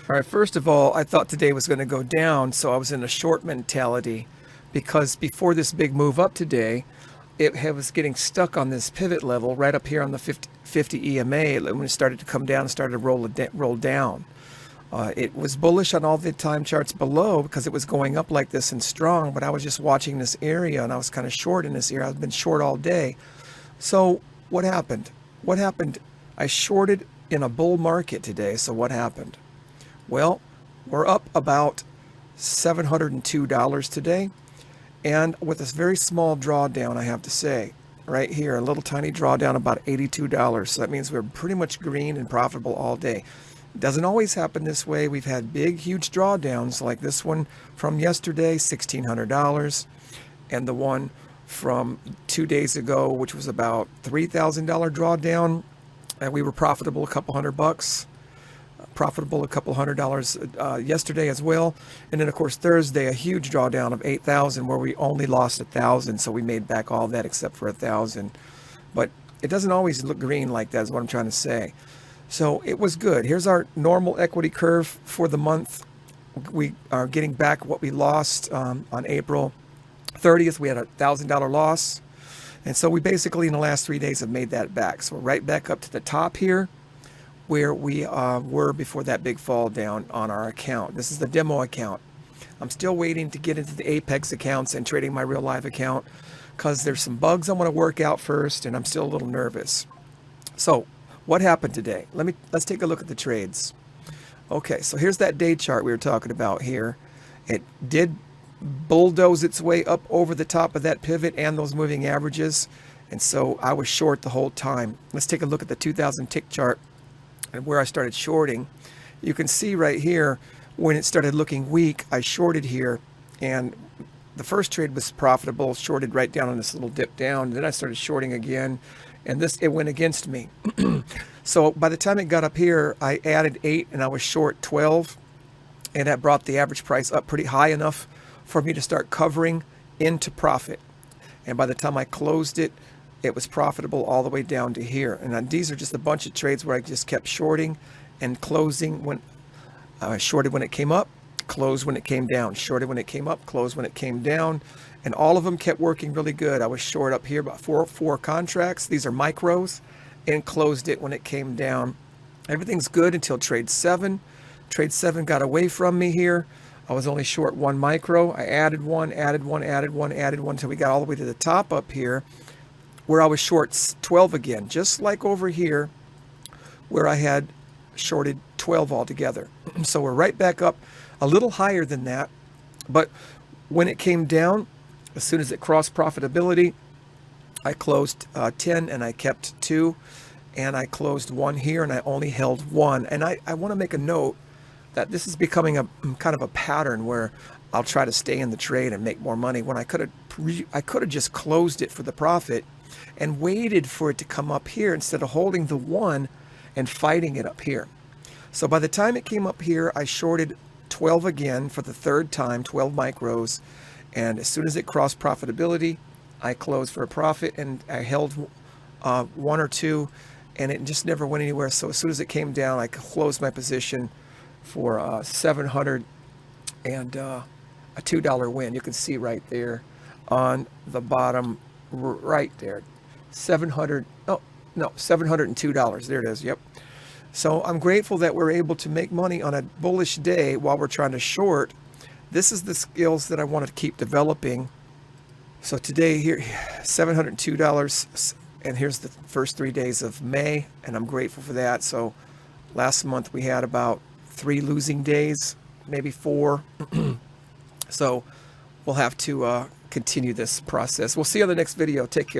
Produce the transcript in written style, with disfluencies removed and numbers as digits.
All right, first of all, I thought today was going to go down, so I was in a short mentality because before this big move up today, was getting stuck on this pivot level right up here on the 50 EMA. When it started to come down and started to roll down. It was bullish on all the time charts below because it was going up like this and strong, but I was just watching this area and I was kind of short in this area. I've been short all day. So what happened? What happened? I shorted in a bull market today. So what happened? Well, we're up about $702 today, and with this very small drawdown, I have to say, right here, a little tiny drawdown, about $82. So that means we're pretty much green and profitable all day. It doesn't always happen this way. We've had big, huge drawdowns like this one from yesterday, $1,600, and the one from 2 days ago, which was about $3,000 drawdown, and we were profitable a couple $100. Profitable a couple $100 yesterday as well, and then of course Thursday a huge drawdown of 8,000 where we only lost 1,000, so we made back all that except for 1,000. But it doesn't always look green like that is what I'm trying to say. So it was good. Here's our normal equity curve for the month. We are getting back what we lost on April 30th. We had a $1,000 loss, and so we basically in the last 3 days have made that back. So we're right back up to the top here where we were before that big fall down on our account. This is the demo account. I'm still waiting to get into the Apex accounts and trading my real live account because there's some bugs I want to work out first, and I'm still a little nervous. So what happened today? Let's take a look at the trades. Okay, so here's that day chart we were talking about here. It did bulldoze its way up over the top of that pivot and those moving averages, and so I was short the whole time. Let's take a look at the 2000 tick chart and where I started shorting. You can see right here when it started looking weak, I shorted here, and the first trade was profitable, shorted right down on this little dip down. Then I started shorting again, and it went against me. So by the time it got up here, I added 8 and I was short 12, and that brought the average price up pretty high enough for me to start covering into profit. And by the time I closed it, it was profitable all the way down to here. And these are just a bunch of trades where I just kept shorting and closing when I shorted when it came up, closed when it came down, shorted when it came up, closed when it came down, and all of them kept working really good. I was short up here about four contracts. These are micros, and closed it when it came down. Everything's good until trade 7. Trade 7 got away from me here. I was only short 1 micro. I added one, added one, added one, added one until we got all the way to the top up here, where I was short 12 again, just like over here where I had shorted 12 altogether. So we're right back up a little higher than that. But when it came down, as soon as it crossed profitability, I closed 10 and I kept 2, and I closed 1 here and I only held 1. And I want to make a note that this is becoming a kind of a pattern where I'll try to stay in the trade and make more money when I could have just closed it for the profit and waited for it to come up here instead of holding the 1 and fighting it up here. So by the time it came up here, I shorted 12 again for the 3rd time, 12 micros, and as soon as it crossed profitability, I closed for a profit, and I held 1 or 2, and it just never went anywhere. So as soon as it came down, I closed my position for 700 and a $2 win. You can see right there on the bottom right there, $702. There it is. Yep. So I'm grateful that we're able to make money on a bullish day while we're trying to short. This is the skills that I want to keep developing. So today here, $702, and here's the first 3 days of May, and I'm grateful for that. So last month we had about 3 losing days, maybe 4. So we'll have to continue this process. We'll see you on the next video. Take care.